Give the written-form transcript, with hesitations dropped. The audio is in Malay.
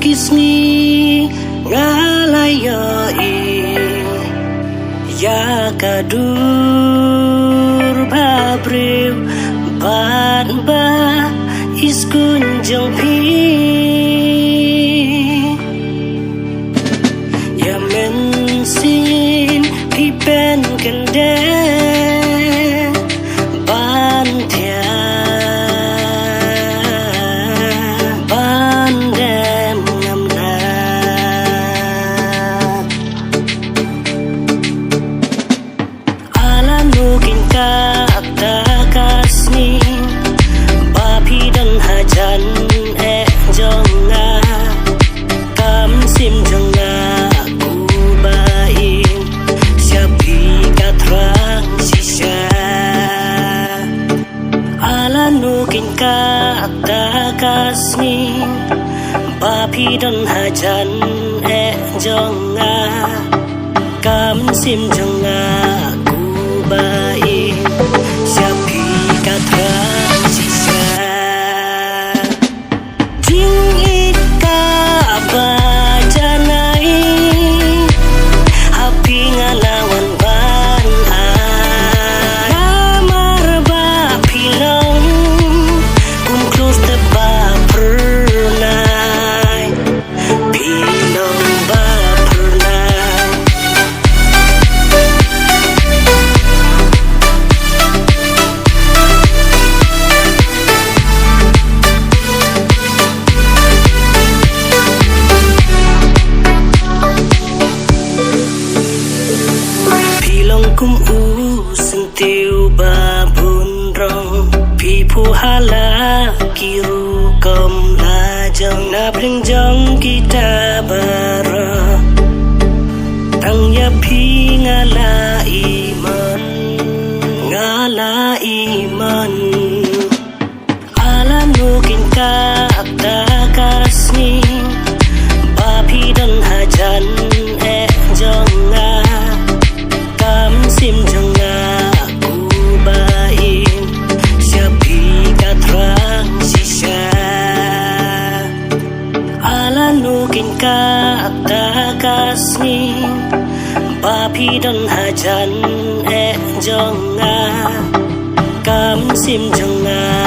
kisni ngalayoi ya kadur babriu ban ba iskun jengpi ya mensin pipen kende ban tia ban dem ngamna ala nukin ka akta kasni bapi dan hajan jonga kam sim jonga ku bain siapi katrang sisa ala nukin ka akta kasni bapi dan hajan jonga kam sim jonga ku bain siapi katrang sisa kum sentiu babun rong pipu hala kiru kom lajang na pring jong kita bara tang ya pi ngala iman ala nukin ka akta kasni bapi dan hajan jonga sim jonga ku bain siapi katrang sisa ala nukin ka akta kasni bapi dan hajan jonga kam sim jonga